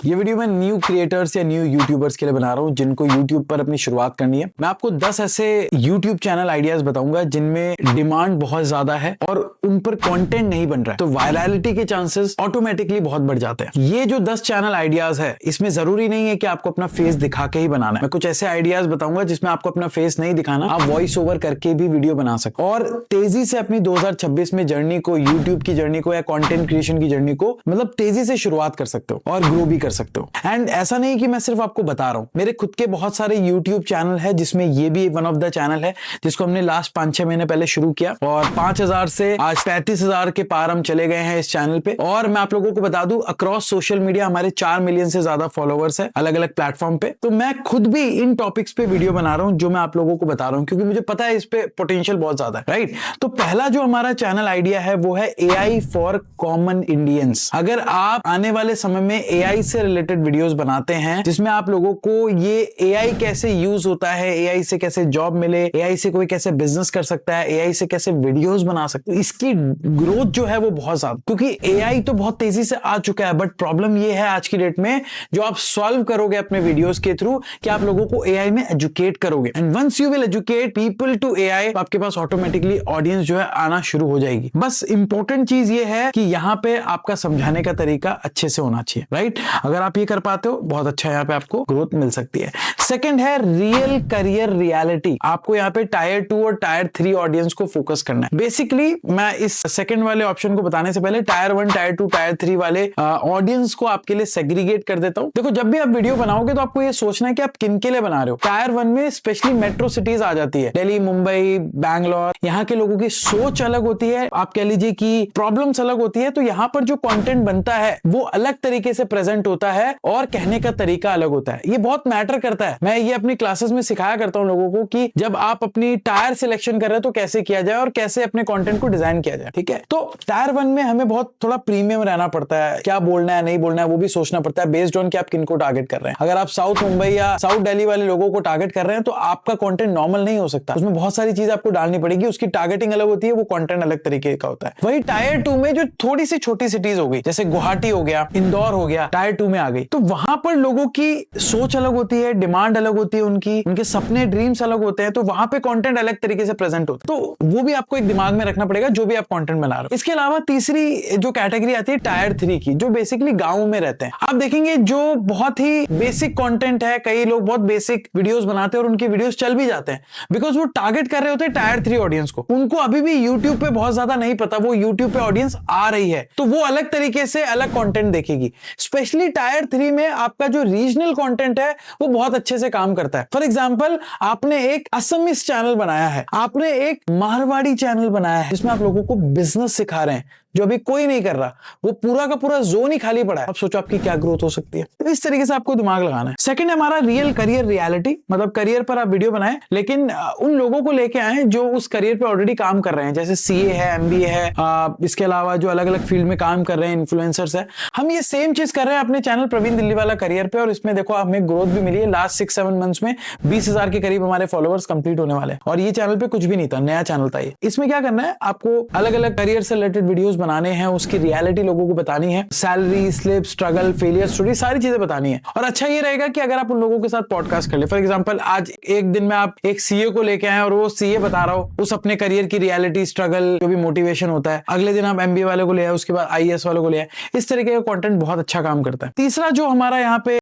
ये वीडियो मैं new creators या न्यू यूट्यूबर्स के लिए बना रहा हूँ जिनको यूट्यूब पर अपनी शुरुआत करनी है। मैं आपको 10 ऐसे यूट्यूब चैनल आइडियाज बताऊंगा जिनमें डिमांड बहुत ज्यादा है और उन पर कंटेंट नहीं बन रहा है, तो वायरलिटी के चांसेस ऑटोमेटिकली बहुत बढ़ जाते हैं। ये जो 10 चैनल आइडियाज है, इसमें जरूरी नहीं है कि आपको अपना फेस दिखा के ही बनाना है। मैं कुछ ऐसे आइडियाज बताऊंगा जिसमें आपको अपना फेस नहीं दिखाना, आप वॉइस ओवर करके भी वीडियो बना सकते और तेजी से अपनी 2026 में जर्नी को, यूट्यूब की जर्नी को या कंटेंट क्रिएशन की जर्नी को मतलब तेजी से शुरुआत कर सकते हो और ग्रो भी कर सकते हो। एंड ऐसा नहीं कि मैं सिर्फ आपको बता रहा हूं, मेरे खुद के बहुत सारे यूट्यूब चैनल है जिसमें ये भी वन ऑफ द चैनल है जिसको हमने लास्ट 5-6 महीने पहले शुरू किया और 5000 से आज 35000 के पार हम चले गए हैं इस चैनल पे। और मैं आप लोगों को बता दूं, अक्रॉस सोशल मीडिया हमारे 4 मिलियन से ज्यादा फॉलोअर्स है अलग अलग प्लेटफॉर्म पे। तो मैं खुद भी इन टॉपिक्स पे वीडियो बना रहा हूं जो मैं आप लोगों को बता रहा हूं, क्योंकि मुझे पता है इस पे पोटेंशियल बहुत ज्यादा है, राइट। तो पहला जो हमारा चैनल आइडिया है वो है AI फॉर कॉमन इंडियंस। अगर आप आने वाले समय में AI से रिलेटेड वीडियोस बनाते हैं जिसमें आप लोगों को ये AI कैसे यूज होता है, AI से कैसे जॉब मिले, AI से कोई कैसे बिजनेस कर सकता है, AI से कैसे वीडियोस बना सकते हैं, इसकी ग्रोथ जो है वो बहुत ज्यादा, क्योंकि AI तो बहुत तेजी से आ चुका है। बट प्रॉब्लम ये है आज की डेट में जो आप सॉल्व करोगे अपने वीडियोस के थ्रू कि आप लोगों को AI में एजुकेट करोगे। And once you will educate people to AI, आपके पास ऑटोमेटिकली ऑडियंस जो है आना शुरू हो जाएगी। बस इंपॉर्टेंट चीज ये है कि यहाँ पे आपका समझाने का तरीका अच्छे से होना चाहिए, राइट। अगर आप ये कर पाते हो बहुत अच्छा, यहाँ पे आपको ग्रोथ मिल सकती है। सेकंड है रियल करियर रियलिटी। आपको यहाँ पे टायर 2 और टायर 3 ऑडियंस को फोकस करना है। बेसिकली मैं इस सेकंड वाले ऑप्शन को बताने से पहले टायर 1, टायर 2, टायर 3 वाले ऑडियंस को आपके लिए सेग्रीगेट कर देता हूं। देखो, जब भी आप वीडियो बनाओगे तो आपको ये सोचना है कि आप किन के लिए बना रहे हो। टायर 1 में स्पेशली मेट्रो सिटीज आ जाती है, दिल्ली, मुंबई, बैंगलोर। यहाँ के लोगों की सोच अलग होती है, आप कह लीजिए कि प्रॉब्लम्स अलग होती है, तो यहाँ पर जो कंटेंट बनता है वो अलग तरीके से प्रेजेंट होता है और कहने का तरीका अलग होता है। ये बहुत मैटर करता है। मैं ये अपनी क्लासेस में सिखाया करता हूं लोगों को कि जब आप अपनी टायर सिलेक्शन कर रहे हो तो कैसे किया जाए और कैसे अपने कंटेंट को डिजाइन किया जाए, ठीक है। तो टायर 1 में हमें बहुत थोड़ा प्रीमियम रहना पड़ता है, क्या बोलना है नहीं बोलना है वो भी सोचना पड़ता है बेस्ड ऑन कि आप किनको टारगेट कर रहे हैं। अगर आप साउथ मुंबई या साउथ दिल्ली वाले लोगों को टारगेट कर रहे हैं तो आपका कंटेंट नॉर्मल नहीं हो सकता, उसमें बहुत सारी चीज आपको डालनी पड़ेगी, उसकी टारगेटिंग अलग होती है, वो कंटेंट अलग तरीके का होता है। वही टायर 2 में जो थोड़ी सी छोटी सिटीज हो गई, जैसे गुवाहाटी हो गया, इंदौर हो गया, टायर 2 में आ गई, तो वहां पर लोगों की सोच अलग होती है, डिमांड अलग होती है, उनके सपने, ड्रीम्स अलग होते हैं, तो वहां पे कंटेंट अलग तरीके से प्रेजेंट होता है। तो वो भी आपको एक दिमाग में रखना पड़ेगा जो भी आप कंटेंट बना रहे हो। इसके अलावा तीसरी जो कैटेगरी आती है टायर 3 की, जो बेसिकली गांव में रहते हैं। आप देखेंगे जो बहुत ही बेसिक कंटेंट है, कई लोग बहुत बेसिक वीडियोस बनाते हैं और उनकी वीडियोस चल भी जाते हैं बिकॉज वो टारगेट कर रहे होते हैं टायर 3 ऑडियंस को। उनको अभी भी यूट्यूब पे बहुत ज्यादा नहीं पता वो यूट्यूब पे ऑडियंस आ रही है, तो वो अलग तरीके से अलग कंटेंट देखेगी। स्पेशली टायर 3 में आपका जो रीजनल कंटेंट है वो बहुत अच्छे से काम करता है। फॉर एग्जांपल, आपने एक असमीज चैनल बनाया है, आपने एक मारवाड़ी चैनल बनाया है जिसमें आप लोगों को बिजनेस सिखा रहे हैं जो अभी कोई नहीं कर रहा, वो पूरा का पूरा जोन ही खाली पड़ा है। अब सोचो आपकी क्या ग्रोथ हो सकती है। तो इस तरीके से आपको दिमाग लगाना है। सेकंड है हमारा रियल करियर रियलिटी, मतलब करियर पर आप वीडियो बनाएं लेकिन उन लोगों को लेके आए जो उस करियर पे ऑलरेडी काम कर रहे हैं, जैसे CA है, MBA है, इसके अलावा जो अलग अलग फील्ड में काम कर रहे हैं, इन्फ्लुएंसर्स है। हम ये सेम चीज कर रहे हैं अपने चैनल प्रवीण दिल्ली वाला करियर पे, और इसमें देखो हमें ग्रोथ भी मिली है। लास्ट 6-7 मंथ्स में 20,000 के करीब हमारे फॉलोअर्स कंप्लीट होने वाले हैं और ये चैनल पे कुछ भी नहीं था, नया चैनल था ये। इसमें क्या करना है, आपको अलग अलग करियर से रिलेटेड वीडियोस बनाने हैं, उसकी रियलिटी लोगों को बतानी है, salary slip, struggle, failure story, सारी चीजें बतानी है। और अच्छा ये रहेगा कि अगर आप उन लोगों के साथ पॉडकास्ट कर ले, फॉर एग्जांपल आज एक दिन में आप एक CA को लेके आए और वो CA बता रहा हो उस अपने करियर की रियलिटी, स्ट्रगल, जो भी मोटिवेशन होता है। अगले दिन आप MBA वाले को ले आए, उसके बाद IAS वाले को ले आए। इस तरीके का कंटेंट बहुत अच्छा काम करता है। तीसरा जो हमारा यहाँ पे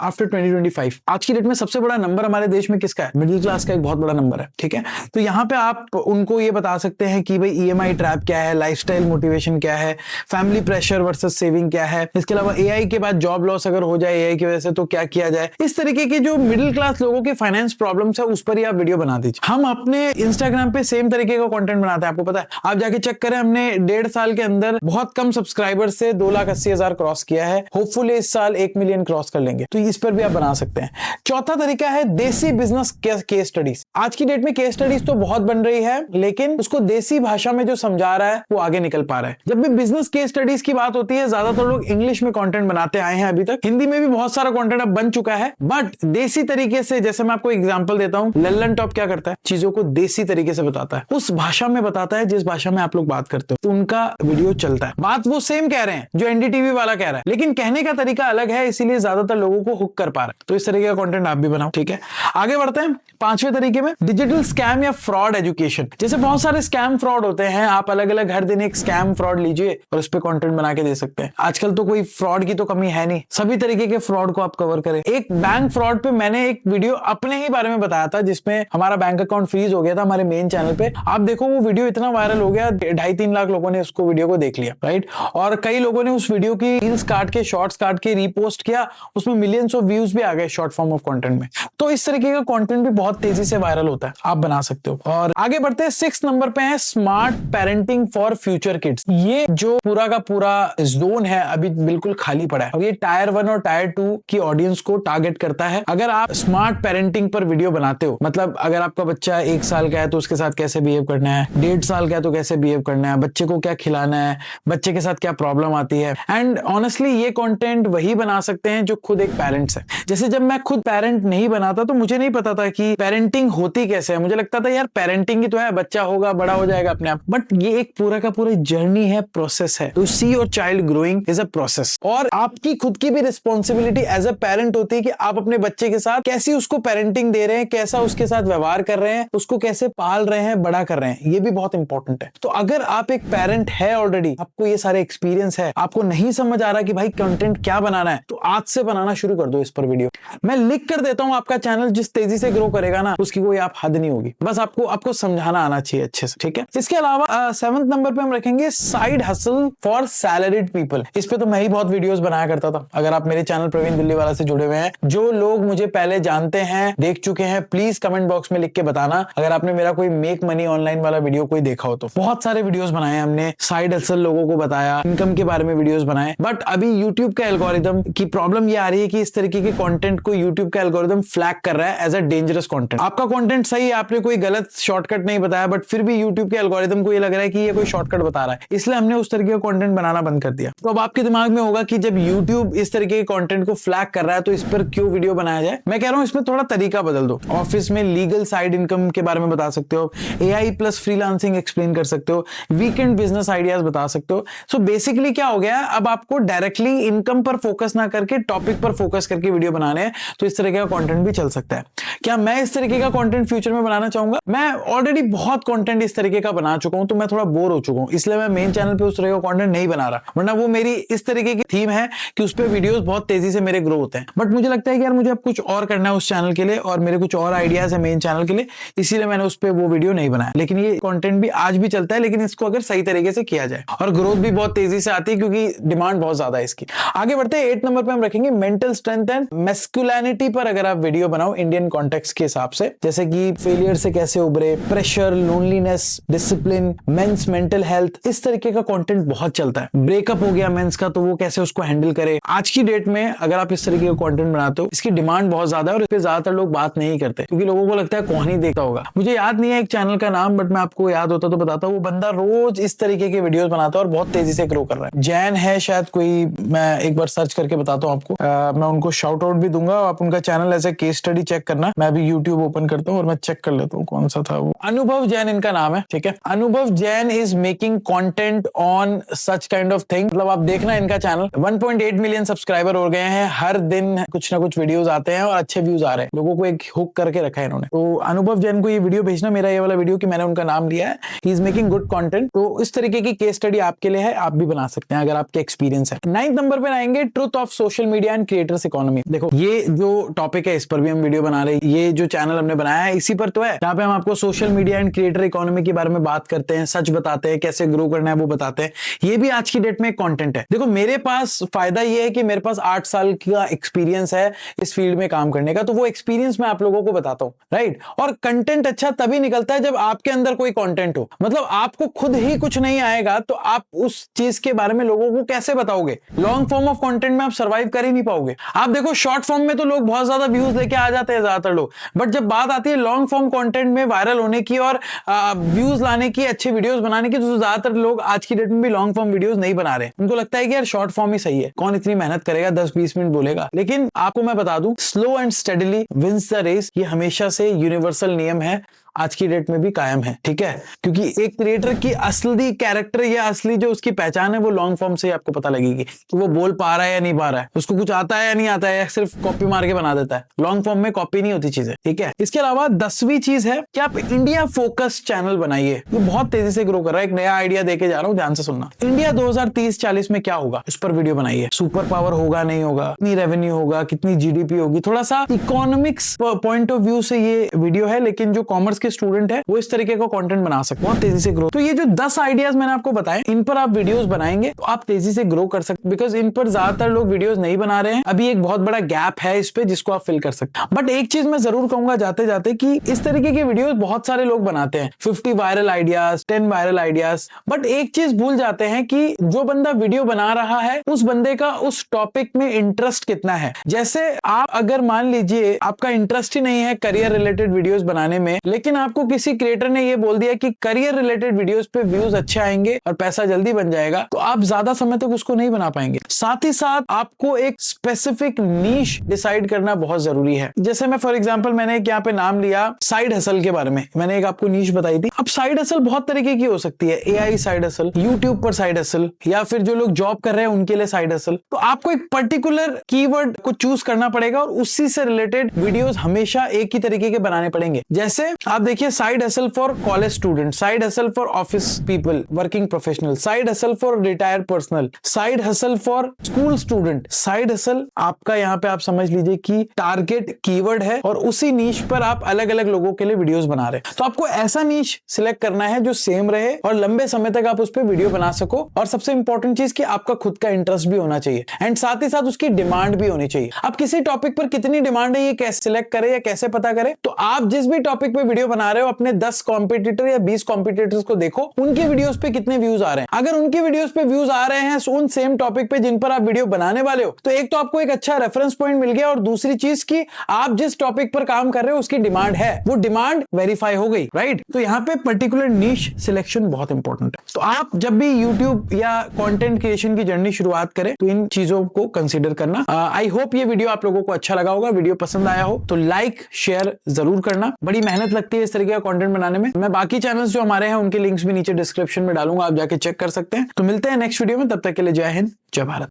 आफ्टर 2025 आज की डेट में सबसे बड़ा नंबर हमारे देश में किसका है? मिडिल क्लास का एक बहुत बड़ा नंबर है, ठीक है। तो यहाँ पे आप उनको ये बता सकते हैं कि भाई EMI ट्रैप क्या है, लाइफस्टाइल मोटिवेशन क्या है, फैमिली प्रेशर वर्सेस सेविंग क्या है, इसके अलावा AI के बाद जॉब लॉस अगर हो जाए AI की वजह से तो क्या किया जाए। इस तरीके के जो मिडिल क्लास लोगों के फाइनेंस प्रॉब्लम्स है उस पर ही आप वीडियो बना दीजिए। हम अपने इंस्टाग्राम पे सेम तरीके का कंटेंट बनाते हैं, आपको पता है। आप जाके चेक करें, हमने 1.5 साल के अंदर बहुत कम सब्सक्राइबर से 2,80,000 क्रॉस किया है। होपफुली इस साल 1 मिलियन क्रॉस कर लेंगे, तो इस पर भी आप बना सकते हैं। चौथा तरीका है देसी बिजनेस केस स्टडीज। आज की डेट में केस स्टडीज तो बहुत बन रही है लेकिन उसको देसी भाषा में जो समझा रहा है वो आगे निकल पा रहा रहा है। जब भी बिजनेस केस स्टडीज की बात होती है, ज्यादातर लोग इंग्लिश में कंटेंट बनाते आए हैं अभी तक। हिंदी में भी बहुत सारा कंटेंट अब बन चुका है, बट देसी तरीके से, जैसे मैं आपको एग्जांपल देता हूं, लल्लन टॉप क्या करता है, चीजों को देसी तरीके से बताता है, उस भाषा में बताता है जिस भाषा में आप लोग बात करते हो, तो उनका वीडियो चलता है। बात वो सेम कह रहे हैं जो एनडीटीवी वाला कह रहा है, लेकिन कहने का तरीका अलग है, इसीलिए ज्यादातर लोगों को हुक कर पा रहा है। तो इस तरीके का कंटेंट आप भी बनाओ, ठीक है। आगे बढ़ते हैं पांचवें तरीके में, डिजिटल स्कैम या फ्रॉड एजुकेशन। जैसे बहुत सारे स्कैम फ्रॉड होते हैं, आप अलग अलग हर दिन एक स्कैम फ्रॉड लीजिए और उस पर कंटेंट बना के दे सकते हैं। आजकल तो कोई फ्रॉड की तो कमी है नहीं, सभी तरीके के फ्रॉड को आप कवर करें। एक बैंक फ्रॉड पे मैंने एक वीडियो अपने ही बारे में बताया था, जिसमें हमारा बैंक अकाउंट फ्रीज हो गया था हमारे मेन चैनल पे। आप देखो वो वीडियो इतना वायरल हो गया, 2.5-3 लाख लोगों ने उसको वीडियो को देख लिया, राइट। और कई लोगों ने उस वीडियो की रील्स काट के, शॉर्ट्स काट के रीपोस्ट किया, उसमें मिलियंस ऑफ व्यूज भी आ गए शॉर्ट फॉर्म ऑफ कंटेंट में। तो इस तरीके का कंटेंट भी बहुत तेजी से वायरल होता है, आप बना सकते हो। और आगे बढ़ते हैं 6 नंबर पे है smart parenting for future kids. ये जो पूरा का पूरा जोन है अभी बिल्कुल खाली पड़ा है, और ये टायर 1 और टायर 2 की ऑडियंस को टारगेट करता है। अगर आप स्मार्ट पेरेंटिंग पर वीडियो बनाते हो, मतलब अगर आपका बच्चा 1 साल का है तो उसके साथ कैसे बिहेव करना है, 1.5 साल का है तो कैसे बिहेव करना है, बच्चे को क्या खिलाना है, बच्चे के साथ क्या प्रॉब्लम आती है। एंड ऑनेस्टली ये कंटेंट वही बना सकते हैं जो खुद एक पेरेंट्स है। जैसे जब मैं खुद पेरेंट नहीं बनाता तो मुझे नहीं पता था कि पेरेंटिंग होती कैसे है। मुझे लगता था यार पेरेंटिंग ही तो है, बच्चा होगा बड़ा हो जाएगा अपने आप, बट ये एक पूरा का पूरा जर्नी है, प्रोसेस है। To see your child growing is a process, और आपकी खुद की भी रिस्पॉन्सिबिलिटी एज अ पेरेंट होती है कि आप अपने बच्चे के साथ कैसी उसको पेरेंटिंग दे रहे हैं, कैसा उसके साथ व्यवहार कर रहे हैं, उसको कैसे पाल रहे हैं, बड़ा कर रहे हैं, ये भी बहुत इंपॉर्टेंट है। तो अगर आप एक पेरेंट है ऑलरेडी, आपको ये सारे एक्सपीरियंस है, आपको नहीं समझ आ रहा कि भाई कंटेंट क्या बनाना है, तो आज से बनाना शुरू कर दो इस पर वीडियो। मैं लिख कर देता हूं, आपका चैनल जिस तेजी से ग्रो करेगा ना, उसकी कोई आप हद नहीं होगी, बस आपको समझाना आना चाहिए अच्छे से, ठीक है। इसके अलावा 7th नंबर पे हम रखेंगे side hustle for salaried people. इस पे तो मैं ही बहुत वीडियोस बनाया करता था। अगर आप मेरे चैनल प्रवीण दिल्लीवाला से जुड़े हुए हैं, जो लोग मुझे पहले जानते हैं, देख चुके हैं, प्लीज कमेंट बॉक्स में लिख के बताना अगर आपने मेरा कोई मेक मनी ऑनलाइन वाला वीडियो कोई देखा हो तो। बहुत सारे वीडियोस बनाए हमने, साइड हसल लोगों को बताया, इनकम के बारे में वीडियोस बनाए, बट अभी यूट्यूब का एल्गोरिदम की प्रॉब्लम ये आ रही है कि इस तरीके के कंटेंट को यूट्यूब का एल्गोरिदम फ्लैग कर रहा है एज अ डेंजरस कंटेंट। आपका कंटेंट सही है, आपने कोई गलत शॉर्टकट नहीं बताया, बट फिर भी यूट्यूब के एल्गोरिदम को ये लग रहा है कि ये कोई शॉर्टकट बता रहा है, इसलिए हमने उस तरीके का कंटेंट बनाना बंद कर दिया। तो अब आपके दिमाग में होगा कि जब यूट्यूब इस तरीके के कंटेंट को फ्लैग कर रहा है तो इस पर क्यों वीडियो बनाया जाए। मैं कह रहा हूं इसमें थोड़ा तरीका बदल दो। ऑफिस में लीगल साइड इनकम के बारे में बता सकते हो, AI प्लस फ्रीलांसिंग एक्सप्लेन कर सकते हो, वीकेंड बिजनेस आइडियाज बता सकते हो। सो बेसिकली क्या हो गया, अब आपको डायरेक्टली इनकम पर फोकस ना करके टॉपिक पर फोकस करके वीडियो बनाने हैं, तो इस तरीके का कंटेंट भी चल सकता है। क्या मैं इस तरीके का कंटेंट फ्यूचर में बनाना चाहूंगा? मैं ऑलरेडी बहुत कंटेंट इस तरीके का बना चुका हूं, तो मैं थोड़ा बोर हो चुका हूं, इसलिए मैं मेन चैनल पे उस तरह का कंटेंट नहीं बना रहा, वरना वो मेरी इस तरीके की थीम है कि उस पे वीडियोस बहुत तेजी से मेरे ग्रो होते हैं। बट मुझे लगता है कि यार मुझे अब कुछ और करना है उस चैनल के लिए, और मेरे कुछ और आइडियाज है मेन चैनल के लिए, इसीलिए मैंने उस पे वो वीडियो नहीं बनाया। लेकिन ये कंटेंट भी आज भी चलता है, लेकिन इसको अगर सही तरीके से किया जाए, और ग्रोथ भी बहुत तेजी से आती है क्योंकि डिमांड बहुत ज्यादा है इसकी। आगे बढ़ते हैं 8 नंबर पे हम रखेंगे मेंटल स्ट्रेंथ एंड मैस्कुलिनिटी पर अगर आप वीडियो बनाओ इंडियन कॉन्टेक्स्ट के हिसाब से, जैसे कि फेलियर से कैसे उभरे, pressure, loneliness, discipline, men's mental health, इस तरीके का कंटेंट बहुत चलता है। ब्रेकअप हो गया मेंस का तो वो कैसे उसको हैंडल करे। आज की डेट में अगर आप इस तरीके का कंटेंट बनाते हो, इसकी डिमांड बहुत ज्यादा है और इस पे ज्यादातर लोग बात नहीं करते क्योंकि लोगों को लगता है कौन ही देखता होगा। मुझे याद नहीं है एक चैनल का नाम, बट मैं आपको याद होता तो बताता हूँ। वो बंदा रोज इस तरीके के वीडियोस बनाता है और बहुत तेजी से ग्रो कर रहा है। जैन है शायद कोई, मैं एक बार सर्च करके बताता हूँ आपको। मैं उनको शाउट आउट भी दूंगा, आप उनका चैनल ऐसे केस स्टडी चेक करना। मैं भी यूट्यूब ओपन करता हूँ और मैं चेक कर लेता हूँ कौन सा था वो। अनुभव जैन इनका नाम है, ठीक है। अनुभव Jain is making content on such kind of thing. मतलब आप देखना इनका चैनल 1.8 मिलियन सब्सक्राइबर हो गए हैं, हर दिन कुछ ना कुछ वीडियोस आते हैं और अच्छे व्यूज आ रहे हैं। लोगों को एक हुक करके रखा है इन्होंने। तो अनुभव जैन को ये वीडियो भेजना, मेरा ये वाला वीडियो कि मैंने उनका नाम लिया है। He is making good content. तो इस तरीके की केस स्टडी आपके लिए है, आप भी बना सकते हैं अगर आपके एक्सपीरियंस है। 9th नंबर पे आएंगे truth of social media and creators economy. देखो ये जो टॉपिक है इस पर भी हम वीडियो बना रहे हैं। ये जो चैनल हमने बनाया है इसी पर तो है, जहाँ पे हम आपको social media and creator economy के बारे में बात करते हैं, सच बताते हैं, कैसे ग्रो करना है वो बताते हैं। ये भी आज की डेट में कंटेंट है। देखो मेरे पास फायदा ये है कि मेरे पास 8 साल का एक्सपीरियंस है इस फील्ड में काम करने का, तो वो एक्सपीरियंस मैं आप लोगों को बताता हूँ, राइट। और कंटेंट अच्छा तभी निकलता है जब आपके अंदर कोई कंटेंट हो। मतलब आपको खुद ही कुछ नहीं आएगा तो आप उस चीज के बारे में लोगों को कैसे बताओगे। लॉन्ग फॉर्म ऑफ कंटेंट में आप सर्वाइव कर ही नहीं पाओगे। आप देखो शॉर्ट फॉर्म में तो लोग बहुत ज्यादा व्यूज लेके आ जाते हैं ज्यादातर लोग, बट जब बात आती है लॉन्ग फॉर्म कंटेंट में वायरल होने की और व्यूज लाने की, अच्छे वीडियोस बनाने की, तो ज्यादातर लोग लोग आज की डेट में भी लॉन्ग फॉर्म वीडियोस नहीं बना रहे। उनको लगता है कि यार शॉर्ट फॉर्म ही सही है, कौन इतनी मेहनत करेगा, 10-20 मिनट बोलेगा। लेकिन आपको मैं बता दूं, slow and steadily wins the race, ये हमेशा से यूनिवर्सल नियम है, आज की डेट में भी कायम है। ठीक है, क्योंकि एक क्रिएटर की असली कैरेक्टर या असली जो उसकी पहचान है वो लॉन्ग फॉर्म से आपको पता लगेगी कि वो बोल पा रहा है या नहीं पा रहा है, उसको कुछ आता है या नहीं आता है, या सिर्फ कॉपी मार के बना देता है। लॉन्ग फॉर्म में कॉपी नहीं होती चीजें। ठीक है, इसके अलावा 10वीं चीज है कि आप इंडिया फोकस चैनल बनाइए। ये बहुत तेजी से ग्रो कर रहा है। एक नया आइडिया देके जा रहा हूँ, ध्यान से सुनना। इंडिया 2030-40 में क्या होगा, उस पर वीडियो बनाइए। सुपर पावर होगा नहीं होगा, कितनी रेवेन्यू होगा, कितनी जीडीपी होगी, थोड़ा सा इकोनॉमिक्स पॉइंट ऑफ व्यू से ये वीडियो है। लेकिन जो कॉमर्स के स्टूडेंट है वो इस तरीके का कंटेंट बना सकते हैं, बहुत तेजी से ग्रो। तो ये जो 10 आइडियाज मैंने आपको बताए, इन पर आप वीडियोस बनाएंगे तो आप तेजी से ग्रो कर सकते, बिकॉज इन पर ज्यादातर लोग वीडियोस नहीं बना रहे हैं। अभी एक बहुत बड़ा गैप है इस पे, जिसको आप फिल कर सकते हैं। बट एक चीज मैं जरूर कहूंगा जाते जाते कि इस तरीके के वीडियोस बहुत सारे लोग बनाते हैं, 50 viral ideas, 10 viral ideas. But एक चीज भूल जाते हैं कि जो बंदा वीडियो बना रहा है उस बंदे का उस टॉपिक में इंटरेस्ट कितना है। जैसे आप अगर मान लीजिए आपका इंटरेस्ट ही नहीं है करियर रिलेटेड वीडियोस बनाने में, लेकिन आपको किसी क्रिएटर ने ये बोल दिया कि करियर रिलेटेड वीडियोस पे व्यूज अच्छे आएंगे और पैसा जल्दी बन जाएगा, तो आप ज्यादा समय तक उसको नहीं बना पाएंगे। साथ ही साथ आपको एक स्पेसिफिक नीश डिसाइड करना बहुत जरूरी है। जैसे मैं फॉर एग्जांपल मैंने एक यहाँ पे नाम लिया साइड हसल के बारे में, मैंने एक आपको नीश बताई थी। अब साइड हसल बहुत तरीके की हो सकती है, एआई साइड हसल, यूट्यूब पर साइड हसल, या फिर जो लोग जॉब कर रहे हैं उनके लिए साइड हसल। तो आपको एक पर्टिकुलर कीवर्ड को चूज करना पड़ेगा और उसी से रिलेटेड वीडियोस हमेशा एक ही तरीके के बनाने पड़ेंगे। जैसे आप देखिए, side hustle for college student, side hustle for office people, working professional, side hustle for retired personal, side hustle for school student. Side hustle आपका यहाँ पे आप समझ लीजिए कि टारगेट कीवर्ड है और उसी नीश पर आप अलग अलग लोगों के लिए वीडियोस बना रहे हैं। तो आपको ऐसा नीश सिलेक्ट करना है जो सेम रहे और लंबे समय तक आप उस पर वीडियो बना सको। और सबसे इंपॉर्टेंट चीज कि आपका खुद का इंटरेस्ट भी होना चाहिए एंड साथ ही साथ उसकी डिमांड भी होनी चाहिए। अब किसी टॉपिक पर कितनी डिमांड है ये कैसे सिलेक्ट करे या कैसे पता करे, तो आप जिस भी टॉपिक पे वीडियो बना रहे हो अपने 10 कॉम्पिटिटर या 20 कॉम्पिटिटर्स को देखो, उनके वीडियोस पे कितने व्यूज आ रहे हैं। अगर उनके वीडियोस पे व्यूज आ रहे हैं उन सेम टॉपिक पे जिन पर आप वीडियो बनाने वाले हो, तो एक तो आपको एक अच्छा रेफरेंस पॉइंट मिल गया और दूसरी चीज की आप जिस टॉपिक पर काम कर रहे हो उसकी डिमांड है, वो डिमांड वेरीफाई हो गई, राइट। तो यहाँ पे पर्टिकुलर नीश सिलेक्शन बहुत इंपॉर्टेंट है। तो आप जब भी यूट्यूब या कंटेंट क्रिएशन की जर्नी शुरुआत करें तो इन चीजों को कंसीडर करना। आई होप ये वीडियो आप लोगों को अच्छा लगा होगा। वीडियो पसंद आया हो तो लाइक शेयर जरूर करना। बड़ी मेहनत लगती है इस तरीके का कंटेंट बनाने में। मैं बाकी चैनल्स जो हमारे हैं उनके लिंक्स भी नीचे डिस्क्रिप्शन में डालूंगा, आप जाके चेक कर सकते हैं। तो मिलते हैं नेक्स्ट वीडियो में, तब तक के लिए जय हिंद, जय भारत।